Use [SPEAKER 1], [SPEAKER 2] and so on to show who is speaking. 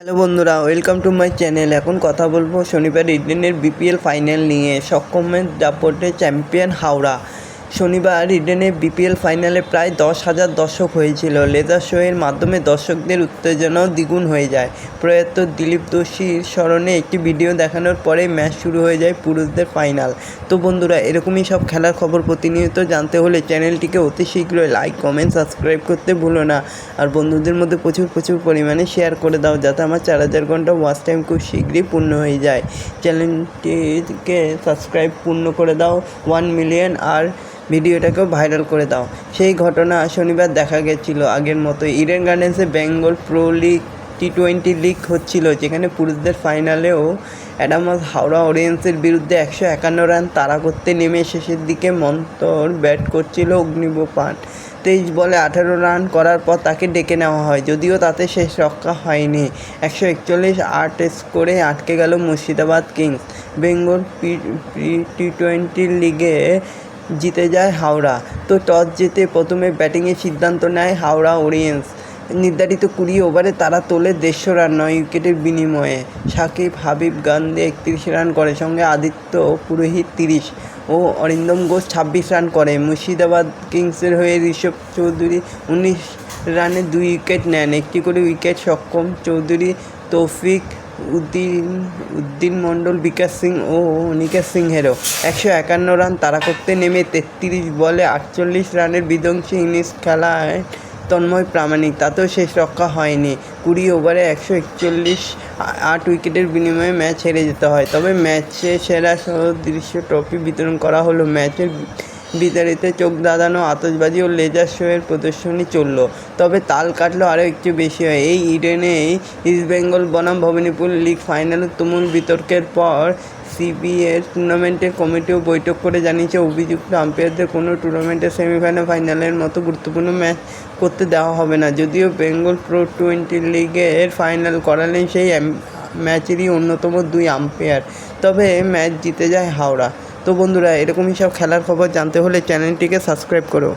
[SPEAKER 1] Hello বন্ধুরা, welcome to my channel. এখন কথা বলবো শনিবার ইডেনের বিপিএল ফাইনাল নিয়ে। সক্ষমের দাপটে চ্যাম্পিয়ন হাওড়া। শনিবার ইডেনের বিপিএল ফাইনালে প্রায় 10,000 দর্শক হয়েছিল। লেজার শোয়ের মাধ্যমে দর্শকদের উত্তেজনাও দ্বিগুণ হয়ে যায়। প্রয়াত দিলীপ দোষীর স্মরণে একটি ভিডিও দেখানোর পরে ম্যাচ শুরু হয়ে যায় পুরুষদের ফাইনাল। তো বন্ধুরা, এরকমই সব খেলার খবর প্রতিনিয়ত জানতে হলে চ্যানেলটিকে অতি শীঘ্রই লাইক, কমেন্ট, সাবস্ক্রাইব করতে ভুলো না। আর বন্ধুদের মধ্যে প্রচুর পরিমাণে শেয়ার করে দাও, যাতে আমার 4,000 ঘন্টা ওয়াচ টাইম খুব শীঘ্রই পূর্ণ হয়ে যায়। চ্যানেলটিকে সাবস্ক্রাইব পূর্ণ করে দাও 1 মিলিয়ন, আর ভিডিওটাকেও ভাইরাল করে দাও। সেই ঘটনা শনিবার দেখা গেছিলো আগের মতো। ইডেন গার্ডেন্সে Bengal pro league T20 league হচ্ছিল, যেখানে পুরুষদের ফাইনালেও অ্যাডামাস হাওড়া ওরিয়েন্সের বিরুদ্ধে 151 রান তাড়া করতে নেমে শেষের দিকে মন্তর ব্যাট করছিল অগ্নিব পান। 23 বলে 18 রান করার পর তাকে ডেকে নেওয়া হয়, যদিও তাতে শেষ রক্ষা হয়নি। 141 8 স্কোরে আটকে গেল মুর্শিদাবাদ কিংস। বেঙ্গল T20 লিগে জিতে যায় হাওড়া। তো টস জিতে প্রথমে ব্যাটিংয়ের সিদ্ধান্ত নেয় হাওড়া ওরিয়েন্স। নির্ধারিত 20 ওভারে তারা তোলে 150 রান 9 উইকেটের বিনিময়ে। সাকিব হাবিব গান্ধী 31 রান করে, সঙ্গে আদিত্য পুরোহিত 30 ও অরিন্দম ঘোষ 26 রান করে। মুর্শিদাবাদ কিংসের হয়ে ঋষভ চৌধুরী 19 রানে 2 উইকেট নেন। একটি করে উইকেট সক্ষম চৌধুরী, তৌফিক উদ্দিন মণ্ডল, বিকাশ সিং ও নিকেশ সিংহেরও। 151 রান তাড়া করতে নেমে 33 বলে 48 রানের বিধ্বংসী ইনিংস খেলায় তন্ময় প্রামাণিক, তাতেও শেষ রক্ষা হয়নি। 20 ওভারে 141 8 উইকেটের বিনিময়ে ম্যাচ হেরে যেতে হয়। তবে ম্যাচে সেরা সদৃশ্য ট্রফি বিতরণ করা হলো। ম্যাচের বিতাড়িতে চোখ ধাঁধানো আতশবাজি ও লেজার শোয়ের প্রদর্শনী চলল। তবে তাল কাটলো আরও একটু বেশি হয়। এই ইডেনেই ইস্টবেঙ্গল বনাম ভবানীপুর লিগ ফাইনালে তুমুল বিতর্কের পর সিবিএর টুর্নামেন্টের কমিটিও বৈঠক করে জানিয়েছে, অভিযুক্ত আম্পায়ারদের কোনো টুর্নামেন্টের সেমিফাইনাল ফাইনালের মতো গুরুত্বপূর্ণ ম্যাচ করতে দেওয়া হবে না। যদিও বেঙ্গল প্রো T20 লিগের ফাইনাল করালেন সেই ম্যাচেরই অন্যতম 2 আম্পায়ার, তবে ম্যাচ জিতে যায় হাওড়া। তো বন্ধুরা, এরকমই সব খেলার খবর জানতে হলে চ্যানেলটিকে সাবস্ক্রাইব করো।